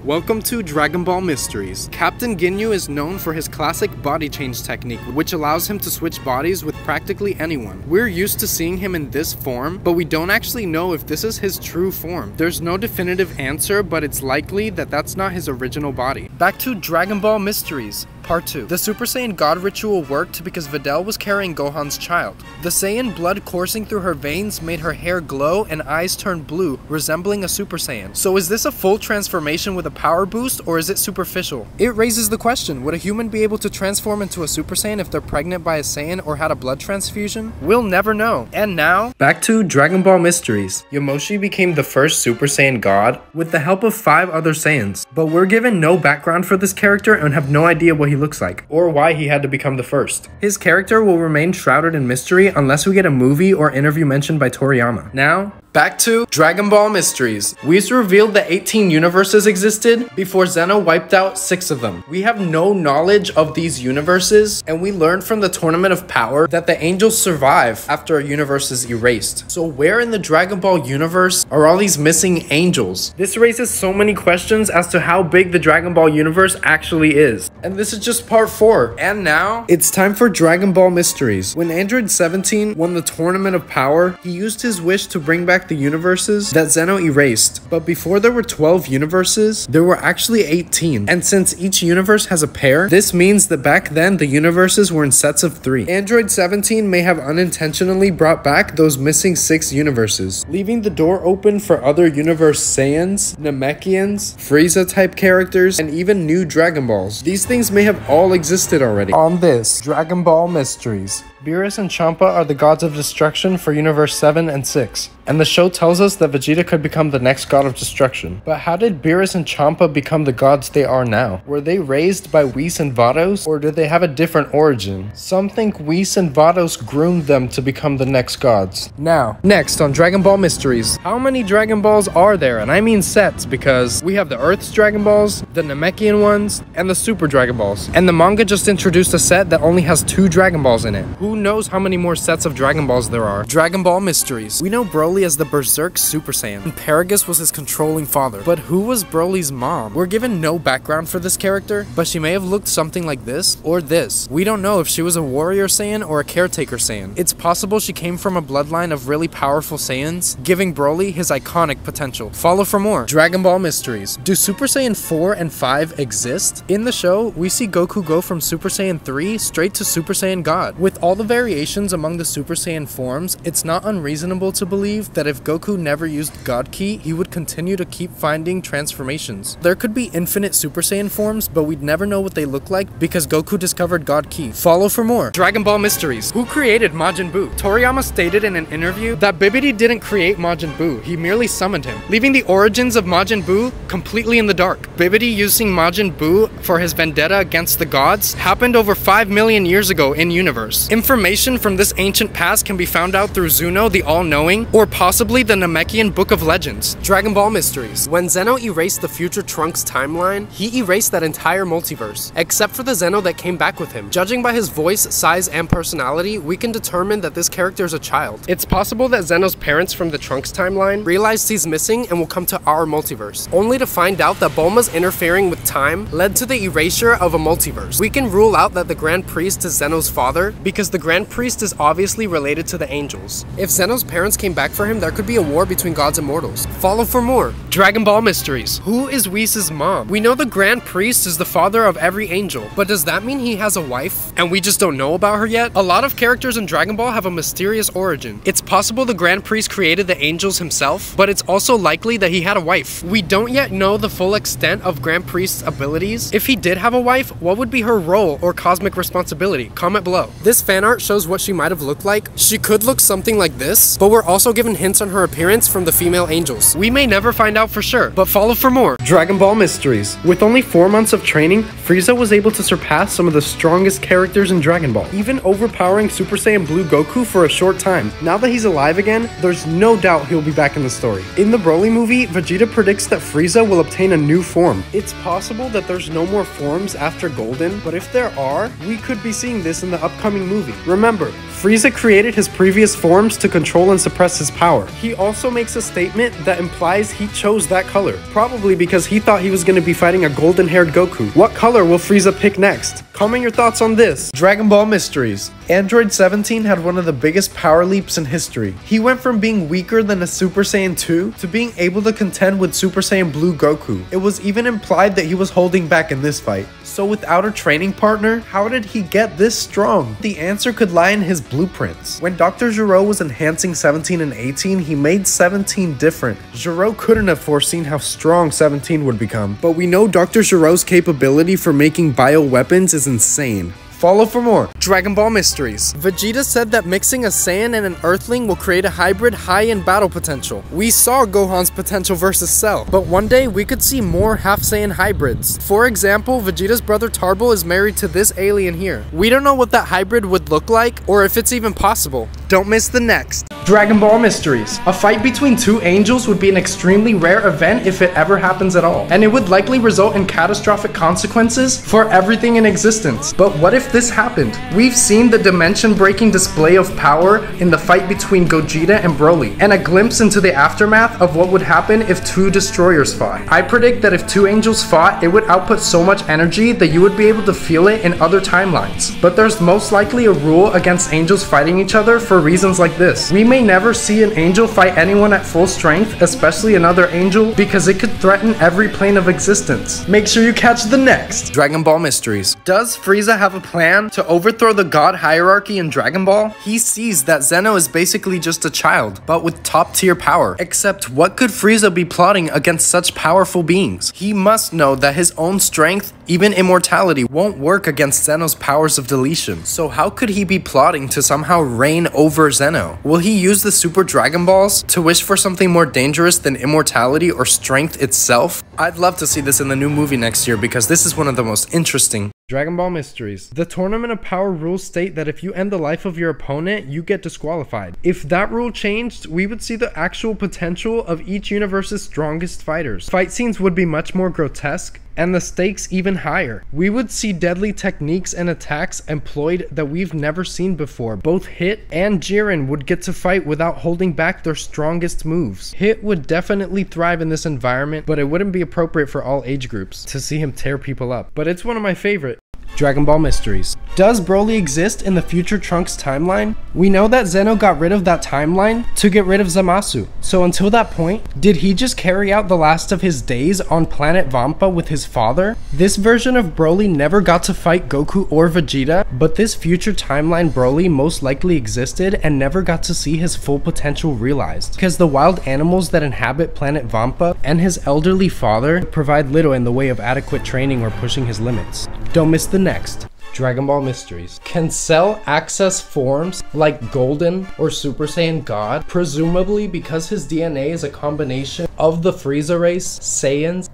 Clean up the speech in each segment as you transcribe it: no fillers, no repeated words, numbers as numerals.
Welcome to Dragon Ball Mysteries. Captain Ginyu is known for his classic body change technique, which allows him to switch bodies with practically anyone. We're used to seeing him in this form, but we don't actually know if this is his true form. There's no definitive answer, but it's likely that that's not his original body. Back to Dragon Ball Mysteries. Part 2. The Super Saiyan God ritual worked because Videl was carrying Gohan's child. The Saiyan blood coursing through her veins made her hair glow and eyes turn blue, resembling a Super Saiyan. So is this a full transformation with a power boost, or is it superficial? It raises the question, would a human be able to transform into a Super Saiyan if they're pregnant by a Saiyan or had a blood transfusion? We'll never know. And now, back to Dragon Ball Mysteries. Yamoshi became the first Super Saiyan God with the help of 5 other Saiyans, but we're given no background for this character and have no idea what he looks like, or why he had to become the first. His character will remain shrouded in mystery unless we get a movie or interview mentioned by Toriyama. Now, back to Dragon Ball Mysteries. Whis revealed that 18 universes existed before Zeno wiped out 6 of them. We have no knowledge of these universes, and we learned from the Tournament of Power that the angels survive after a universe is erased. So where in the Dragon Ball universe are all these missing angels? This raises so many questions as to how big the Dragon Ball universe actually is. And this is just part 4. And now, it's time for Dragon Ball Mysteries. When Android 17 won the Tournament of Power, he used his wish to bring back the universes that Zeno erased. But before there were 12 universes, there were actually 18. And since each universe has a pair, this means that back then the universes were in sets of 3. Android 17 may have unintentionally brought back those missing 6 universes, leaving the door open for other universe Saiyans, Namekians, Frieza type characters, and even new Dragon Balls. These things may have all existed already. On this Dragon Ball Mysteries, Beerus and Champa are the gods of destruction for Universe 7 and 6, and the show tells us that Vegeta could become the next god of destruction. But how did Beerus and Champa become the gods they are now? Were they raised by Whis and Vados, or did they have a different origin? Some think Whis and Vados groomed them to become the next gods. Now, next on Dragon Ball Mysteries, how many Dragon Balls are there? And I mean sets, because we have the Earth's Dragon Balls, the Namekian ones, and the Super Dragon Balls. And the manga just introduced a set that only has 2 Dragon Balls in it. Who knows how many more sets of Dragon Balls there are? Dragon Ball Mysteries. We know Broly as the Berserk Super Saiyan, and Paragus was his controlling father. But who was Broly's mom? We're given no background for this character, but she may have looked something like this or this. We don't know if she was a warrior Saiyan or a caretaker Saiyan. It's possible she came from a bloodline of really powerful Saiyans, giving Broly his iconic potential. Follow for more. Dragon Ball Mysteries. Do Super Saiyan 4 and 5 exist? In the show, we see Goku go from Super Saiyan 3 straight to Super Saiyan God. With all the variations among the Super Saiyan forms, it's not unreasonable to believe that if Goku never used God Ki, he would continue to keep finding transformations. There could be infinite Super Saiyan forms, but we'd never know what they look like because Goku discovered God Ki. Follow for more. Dragon Ball Mysteries. Who created Majin Buu? Toriyama stated in an interview that Bibidi didn't create Majin Buu, he merely summoned him, leaving the origins of Majin Buu completely in the dark. Bibidi using Majin Buu for his vendetta against the gods happened over 5 million years ago in universe. Information from this ancient past can be found out through Zuno the All-Knowing, or possibly the Namekian Book of Legends. Dragon Ball Mysteries. When Zeno erased the future Trunks timeline, he erased that entire multiverse, except for the Zeno that came back with him. Judging by his voice, size, and personality, we can determine that this character is a child. It's possible that Zeno's parents from the Trunks timeline realized he's missing and will come to our multiverse, only to find out that Bulma's interfering with time led to the erasure of a multiverse. We can rule out that the Grand Priest is Zeno's father, because the Grand Priest is obviously related to the angels. If Zeno's parents came back for him, there could be a war between gods and mortals. Follow for more. Dragon Ball Mysteries. Who is Whis' mom? We know the Grand Priest is the father of every angel, but does that mean he has a wife and we just don't know about her yet? A lot of characters in Dragon Ball have a mysterious origin. It's possible the Grand Priest created the angels himself, but it's also likely that he had a wife. We don't yet know the full extent of Grand Priest's abilities. If he did have a wife, what would be her role or cosmic responsibility? Comment below. This fan art shows what she might have looked like. She could look something like this, but we're also given hints on her appearance from the female angels. We may never find out for sure, but follow for more. Dragon Ball Mysteries. With only 4 months of training, Frieza was able to surpass some of the strongest characters in Dragon Ball, even overpowering Super Saiyan Blue Goku for a short time. Now that he's alive again, there's no doubt he'll be back in the story. In the Broly movie, Vegeta predicts that Frieza will obtain a new form. It's possible that there's no more forms after Golden, but if there are, we could be seeing this in the upcoming movie. Remember, Frieza created his previous forms to control and suppress his power. He also makes a statement that implies he chose that color, probably because he thought he was going to be fighting a golden-haired Goku. What color will Frieza pick next? Comment your thoughts on this. Dragon Ball Mysteries. Android 17 had one of the biggest power leaps in history. He went from being weaker than a Super Saiyan 2 to being able to contend with Super Saiyan Blue Goku. It was even implied that he was holding back in this fight. So without a training partner, how did he get this strong? The answer could lie in his blueprints. When Dr. Gero was enhancing 17 and 18, he made 17 different. Gero couldn't have foreseen how strong 17 would become, but we know Dr. Gero's capability for making bioweapons is insane. Follow for more. Dragon Ball Mysteries. Vegeta said that mixing a Saiyan and an Earthling will create a hybrid high in battle potential. We saw Gohan's potential versus Cell, but one day we could see more half Saiyan hybrids. For example, Vegeta's brother Tarbal is married to this alien here. We don't know what that hybrid would look like or if it's even possible. Don't miss the next. Dragon Ball Mysteries. A fight between two angels would be an extremely rare event if it ever happens at all, and it would likely result in catastrophic consequences for everything in existence. But what if this happened? We've seen the dimension-breaking display of power in the fight between Gogeta and Broly, and a glimpse into the aftermath of what would happen if two destroyers fought. I predict that if two angels fought, it would output so much energy that you would be able to feel it in other timelines. But there's most likely a rule against angels fighting each other for reasons like this. We may never see an angel fight anyone at full strength, especially another angel, because it could threaten every plane of existence. Make sure you catch the next Dragon Ball Mysteries. Does Frieza have a plan to overthrow the god hierarchy in Dragon Ball? He sees that Zeno is basically just a child, but with top tier power. Except what could Frieza be plotting against such powerful beings? He must know that his own strength, even immortality, won't work against Zeno's powers of deletion. So how could he be plotting to somehow reign over Zeno? Will he use the Super Dragon Balls to wish for something more dangerous than immortality or strength itself? I'd love to see this in the new movie next year because this is one of the most interesting. Dragon Ball Mysteries. The Tournament of Power rules state that if you end the life of your opponent, you get disqualified. If that rule changed, we would see the actual potential of each universe's strongest fighters. Fight scenes would be much more grotesque, and the stakes even higher. We would see deadly techniques and attacks employed that we've never seen before. Both Hit and Jiren would get to fight without holding back their strongest moves. Hit would definitely thrive in this environment, but it wouldn't be appropriate for all age groups to see him tear people up. But it's one of my favorite. Dragon Ball Mysteries. Does Broly exist in the future Trunks timeline? We know that Zeno got rid of that timeline to get rid of Zamasu. So until that point, did he just carry out the last of his days on planet Vampa with his father? This version of Broly never got to fight Goku or Vegeta, but this future timeline Broly most likely existed and never got to see his full potential realized, because the wild animals that inhabit planet Vampa and his elderly father provide little in the way of adequate training or pushing his limits. Don't miss the next Dragon Ball Mysteries. Can Cell access forms like Golden or Super Saiyan God? Presumably because his DNA is a combination of the Frieza race, Saiyans,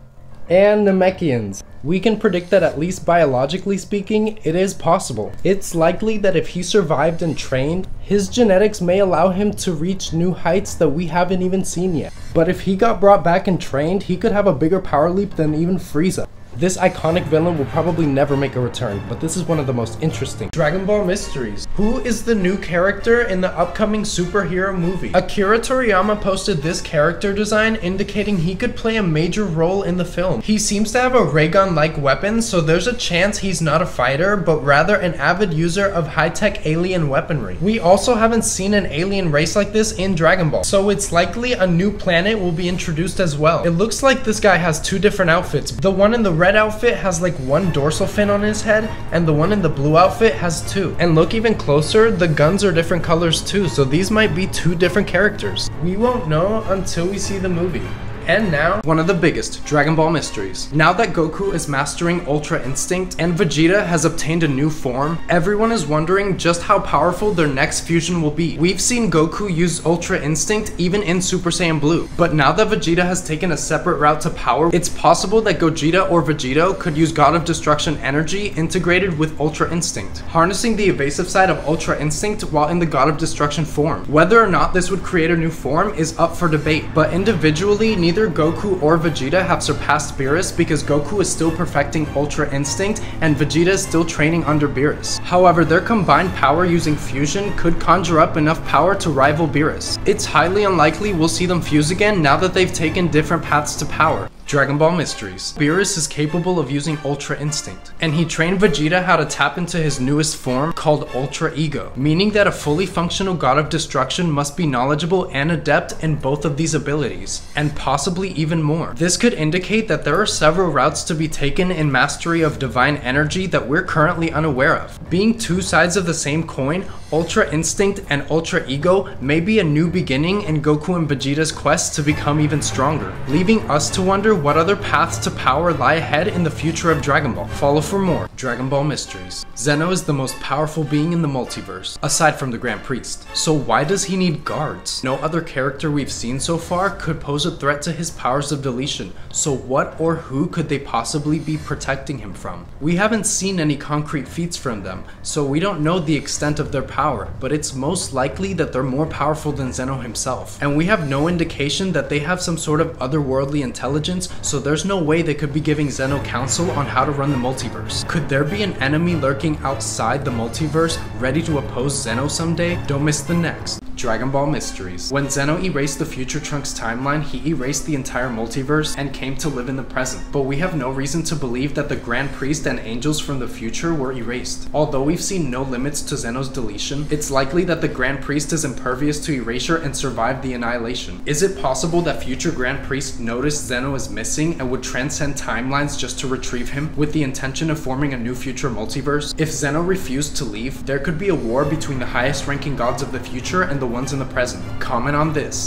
and Namekians. We can predict that at least biologically speaking, it is possible. It's likely that if he survived and trained, his genetics may allow him to reach new heights that we haven't even seen yet. But if he got brought back and trained, he could have a bigger power leap than even Frieza. This iconic villain will probably never make a return, but this is one of the most interesting. Dragon Ball Mysteries. Who is the new character in the upcoming superhero movie? Akira Toriyama posted this character design indicating he could play a major role in the film. He seems to have a ray gun-like weapon, so there's a chance he's not a fighter, but rather an avid user of high-tech alien weaponry. We also haven't seen an alien race like this in Dragon Ball, so it's likely a new planet will be introduced as well. It looks like this guy has two different outfits. The one in the red outfit has like one dorsal fin on his head, and the one in the blue outfit has two. And look even closer, the guns are different colors too, so these might be two different characters. We won't know until we see the movie. And now, one of the biggest Dragon Ball mysteries. Now that Goku is mastering Ultra Instinct and Vegeta has obtained a new form, everyone is wondering just how powerful their next fusion will be. We've seen Goku use Ultra Instinct even in Super Saiyan Blue, but now that Vegeta has taken a separate route to power, it's possible that Gogeta or Vegito could use God of Destruction energy integrated with Ultra Instinct, harnessing the evasive side of Ultra Instinct while in the God of Destruction form. Whether or not this would create a new form is up for debate, but individually, neither neither Goku or Vegeta have surpassed Beerus because Goku is still perfecting Ultra Instinct and Vegeta is still training under Beerus. However, their combined power using fusion could conjure up enough power to rival Beerus. It's highly unlikely we'll see them fuse again now that they've taken different paths to power. Dragon Ball Mysteries. Beerus is capable of using Ultra Instinct, and he trained Vegeta how to tap into his newest form called Ultra Ego, meaning that a fully functional god of destruction must be knowledgeable and adept in both of these abilities, and possibly even more. This could indicate that there are several routes to be taken in mastery of divine energy that we're currently unaware of. Being two sides of the same coin, Ultra Instinct and Ultra Ego may be a new beginning in Goku and Vegeta's quest to become even stronger, leaving us to wonder what other paths to power lie ahead in the future of Dragon Ball. Follow for more Dragon Ball Mysteries. Zeno is the most powerful being in the multiverse, aside from the Grand Priest. So why does he need guards? No other character we've seen so far could pose a threat to his powers of deletion, so what or who could they possibly be protecting him from? We haven't seen any concrete feats from them, so we don't know the extent of their power, but it's most likely that they're more powerful than Zeno himself, and we have no indication that they have some sort of otherworldly intelligence, so there's no way they could be giving Zeno counsel on how to run the multiverse. Could there be an enemy lurking outside the multiverse, ready to oppose Zeno someday? Don't miss the next Dragon Ball Mysteries. When Zeno erased the future Trunks timeline, he erased the entire multiverse and came to live in the present. But we have no reason to believe that the Grand Priest and angels from the future were erased. Although we've seen no limits to Zeno's deletion, it's likely that the Grand Priest is impervious to erasure and survived the annihilation. Is it possible that future Grand Priest noticed Zeno is missing and would transcend timelines just to retrieve him with the intention of forming a new future multiverse? If Zeno refused to leave, there could be a war between the highest ranking gods of the future and the ones in the present. Comment on this.